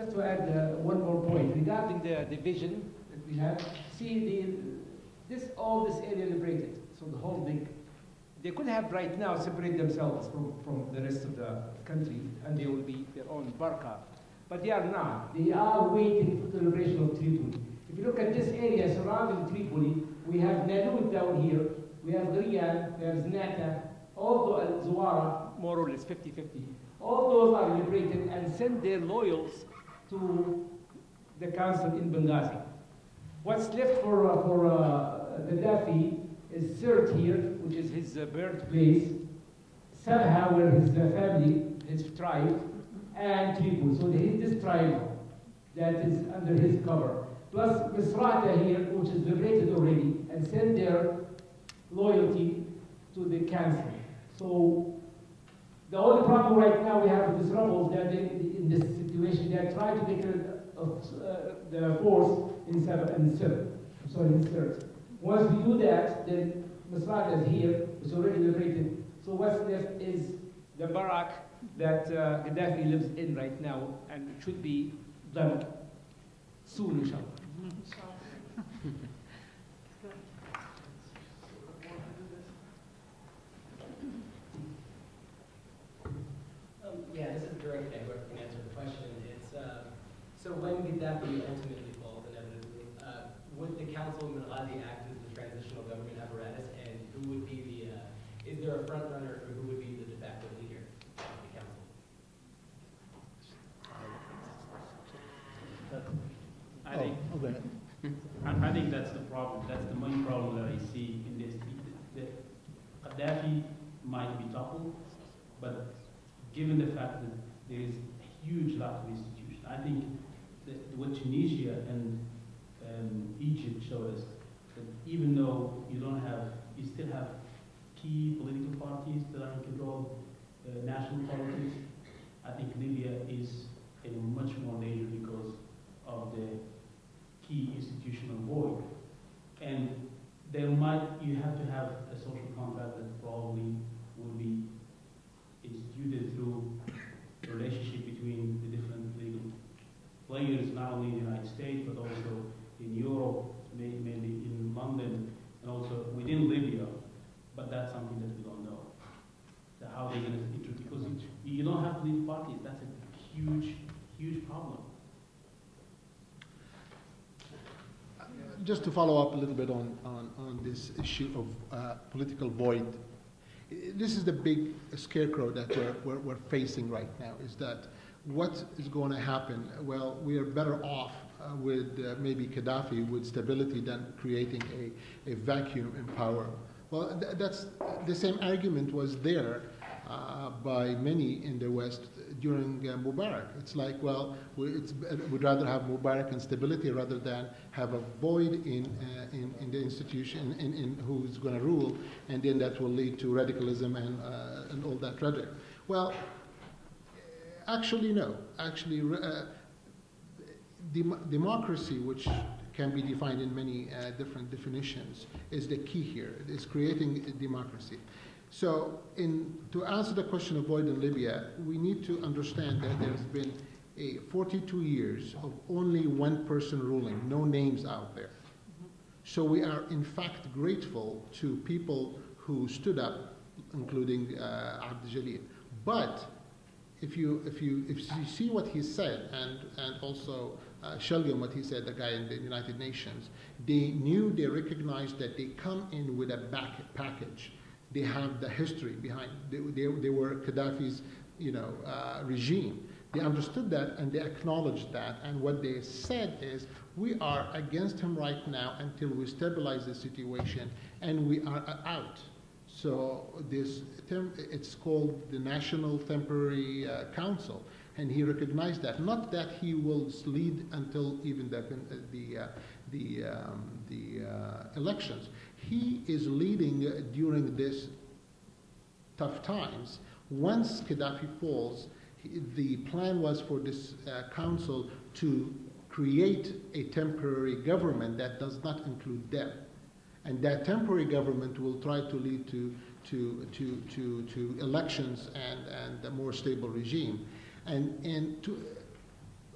Just to add one more point regarding the division that we have. See, all this area liberated, so the whole big. They could have right now separate themselves from the rest of the country, and they will be their own barca. But they are not. They are waiting for the liberation of Tripoli. If you look at this area surrounding Tripoli, we have Nanoud down here, we have Ghrian, we have Znata, all the Zawara, more or less 50-50. All those are liberated and send their loyals to the council in Benghazi. What's left for Gaddafi is Sirte here, which is his birthplace, Sabha, where his family, his tribe, and Tripoli. So there is this triangle that is under his cover. Plus Misrata here, which is liberated already, and send their loyalty to the council. So the only problem right now we have with these rebels that in this situation, they are trying to get rid of the force in Sirte. Once we do that, then Misrata is here, it's already liberated. So what's left is the barrack that Gaddafi lives in right now, and it should be done soon, inshallah. Yeah, this is direct and whoever can answer the question. It's so when Gaddafi ultimately falls, inevitably, would the council in Benghazi act as the transitional government apparatus, and who would be the? Is there a front runner for who would be the de facto leader of the council? I think that's the problem. That's the main problem that I see in this. Gaddafi might be toppled, but given the fact that there is a huge lack of institution, I think that what Tunisia and Egypt show us that even though you still have key political parties that are in control of national politics, I think Libya is in much more danger because of the key institutional void. And you have to have a social contract that probably will be instituted through the relationship between the different legal players, not only in the United States, but also in Europe, mainly in London, and also within Libya. But that's something that we don't know. How they're going to introduce, because you don't have political parties. That's a huge, huge problem. Just to follow up a little bit on this issue of political void, this is the big scarecrow that we're facing right now, is that what is going to happen? Well, we are better off with maybe Gaddafi with stability than creating a vacuum in power. Well, that's the same argument was there by many in the West during Mubarak. It's like, well, we'd rather have Mubarak and stability rather than have a void in the institution, in who's going to rule, and then that will lead to radicalism and all that rhetoric. Well, actually, no. Actually, democracy, which can be defined in many different definitions, is the key here. It is creating a democracy. So to answer the question of void in Libya, we need to understand that there's been 42 years of only one person ruling, no names out there. So we are in fact grateful to people who stood up, including Abd Jalil. But if you see what he said, and also Shelgin, what he said, the guy in the United Nations, they recognized that they come in with a package. They have the history behind. They were Gaddafi's, regime. They understood that and they acknowledged that. And what they said is, we are against him right now until we stabilize the situation, and we are out. So it's called the National Temporary Council, and he recognized that. Not that he will lead until even the elections. He is leading during this tough times. Once Gaddafi falls, the plan was for this council to create a temporary government that does not include them. And that temporary government will try to lead to elections and a more stable regime. And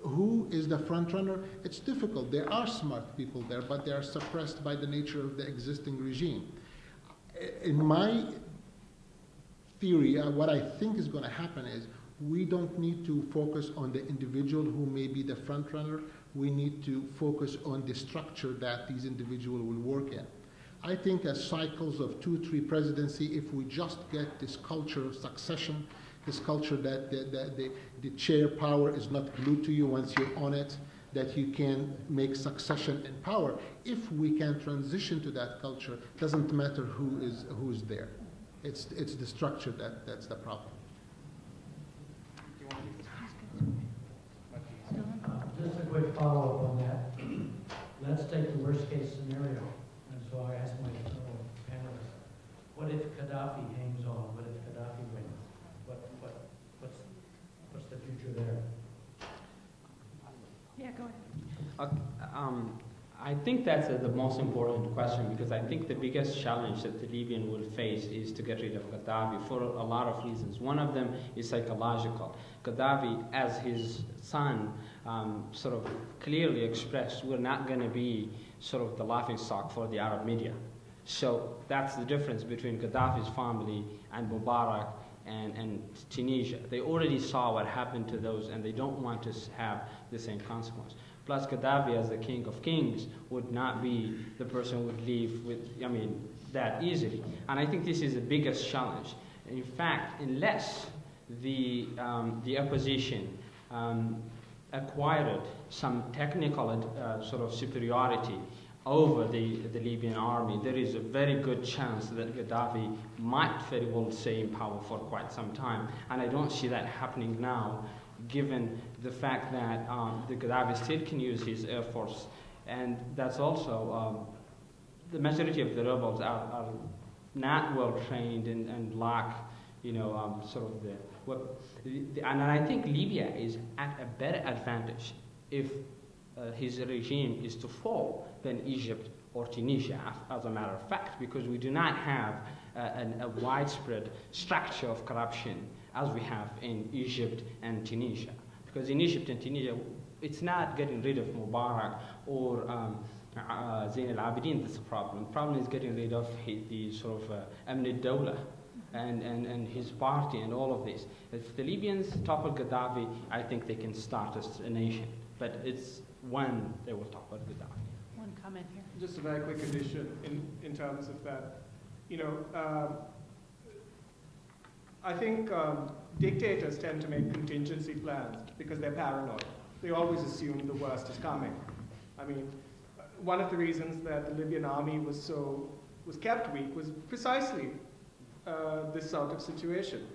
who is the front runner? It's difficult. There are smart people there, but they are suppressed by the nature of the existing regime. In my theory, what I think is going to happen is we don't need to focus on the individual who may be the front runner. We need to focus on the structure that these individuals will work in. I think as cycles of 2-3 presidency, if we just get this culture of succession, this culture that the chair power is not glued to you once you're on it, that you can make succession in power. If we can transition to that culture, doesn't matter who is there. It's the structure that's the problem. Just a quick follow-up on that. Let's take the worst case scenario. And so I asked my fellow panelists, what if Gaddafi hangs on? What if Gaddafi wins? What's the future there? Yeah, go ahead. I think that's the most important question, because I think the biggest challenge that the Libyan will face is to get rid of Gaddafi for a lot of reasons. One of them is psychological. Gaddafi, as his son sort of clearly expressed, we're not going to be sort of the laughingstock for the Arab media. So that's the difference between Gaddafi's family and Mubarak and Tunisia. They already saw what happened to those, and they don't want to have the same consequence. Plus, Gaddafi, as the king of kings, would not be the person who would leave with, that easily. And I think this is the biggest challenge. In fact, unless the opposition acquired some technical sort of superiority over the Libyan army, there is a very good chance that Gaddafi might very well stay in power for quite some time. And I don't see that happening now, given the fact that the Gaddafi still can use his air force. And that's also, the majority of the rebels are not well trained and lack, sort of and I think Libya is at a better advantage if his regime is to fall than Egypt or Tunisia, as a matter of fact, because we do not have a widespread structure of corruption as we have in Egypt and Tunisia. Because in Egypt and Tunisia, it's not getting rid of Mubarak or Zain al-Abidin that's the problem. The problem is getting rid of the sort of Amn al-Dawla and his party and all of this. If the Libyans topple Gaddafi, I think they can start a nation. But it's when they will topple Gaddafi. One comment here. Just a very quick addition in terms of that. I think dictators tend to make contingency plans because they're paranoid. They always assume the worst is coming. I mean, one of the reasons that the Libyan army was kept weak was precisely this sort of situation.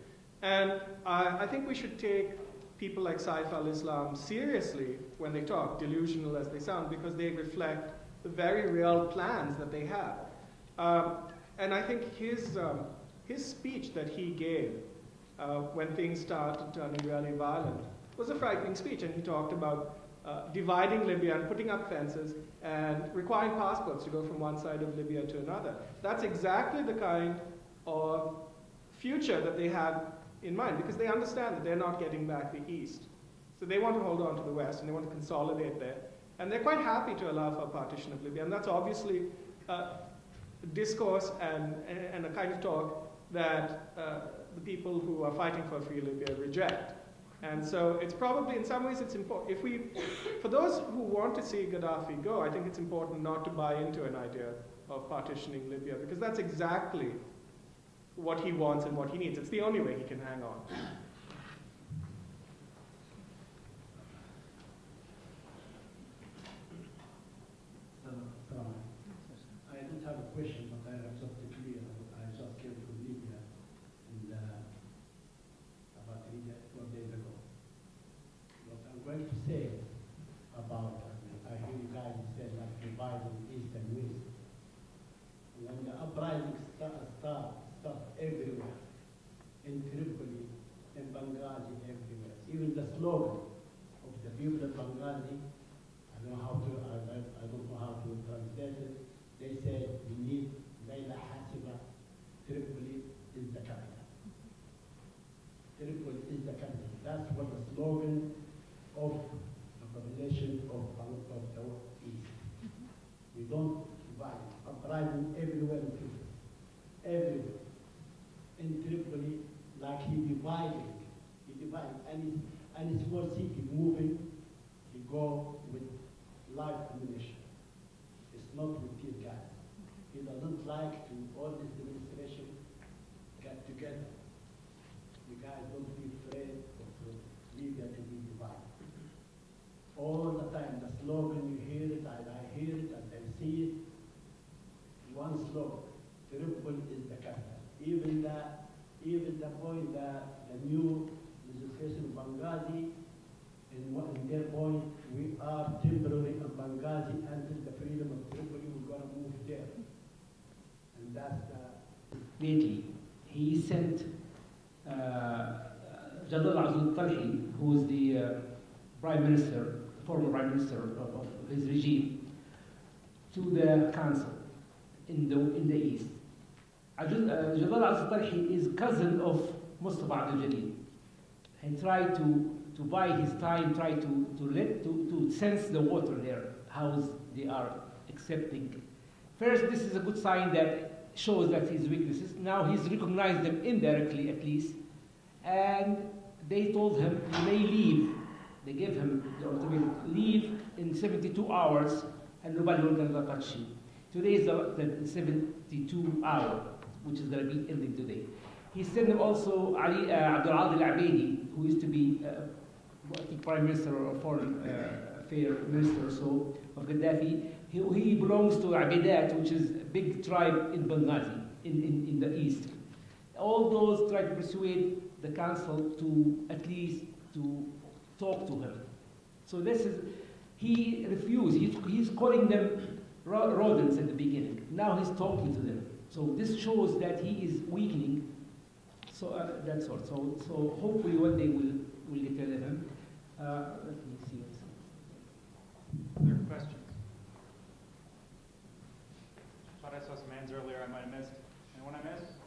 And I think we should take people like Saif al-Islam seriously when they talk, delusional as they sound, because they reflect the very real plans that they have. And I think his speech that he gave when things started turning really violent was a frightening speech, and he talked about dividing Libya and putting up fences and requiring passports to go from one side of Libya to another. That's exactly the kind of future that they have in mind, because they understand that they're not getting back the East. So they want to hold on to the West, and they want to consolidate there. And they're quite happy to allow for a partition of Libya, and that's obviously discourse and a kind of talk that the people who are fighting for free Libya reject. And so it's probably, in some ways, it's important. For those who want to see Gaddafi go, I think it's important not to buy into an idea of partitioning Libya, because that's exactly what he wants and what he needs. It's the only way he can hang on. I don't have a question, but I have something clear. I just came from Libya about 4 days ago. What I'm going to say about, I hear you guys say like dividing East and West. When the uprising start everywhere, in Tripoli, in Benghazi, everywhere. Even the slogan of the people of Benghazi, I don't know how to translate it. They say we need Layla Hasiba. Tripoli is the capital. Tripoli is the capital. That's what the slogan of the uprising everywhere in Tripoli. Everywhere. In Tripoli, like he divided, and his force he keep moving, he go with live ammunition. It's not with tear gas. He doesn't like to all this demonstration get together. You guys don't be afraid of Libya to be divided. All the time, the slogan, you hear it, and I hear it, and I see it. One slogan, Tripoli is the capital. Even the point that the new legislation of Benghazi, in their point, we are temporary in Benghazi until the freedom of Tripoli, we're going to move there. And that's the... Lately, he sent Jadal Azul Talhi, who is the prime minister, former prime minister of his regime, to the council in the east. Jadal Azul Talhi is cousin of Mustafa Abdul Jalil. He tried to buy his time, try to sense the water there, how they are accepting. First, this is a good sign that shows that his weaknesses. Now he's recognized them indirectly at least, and they told him you may leave. They gave him the ultimatum, leave in 72 hours, and nobody will gonna touch you. Today is the 72 hour, which is gonna be ending today. He sent him also Ali Abdul Adil Abedi, who used to be prime minister or foreign affairs minister or so of Gaddafi. He belongs to Abidat, which is a big tribe in Benghazi, in the east. All those try to persuade the council to at least to talk to him. So this is, he refused. He's calling them rodents at the beginning. Now he's talking to them. So this shows that he is weakening. So that's all. So hopefully one day we'll get rid of him. Let me see. Other questions? I thought I saw some hands earlier I might have missed. Anyone I missed?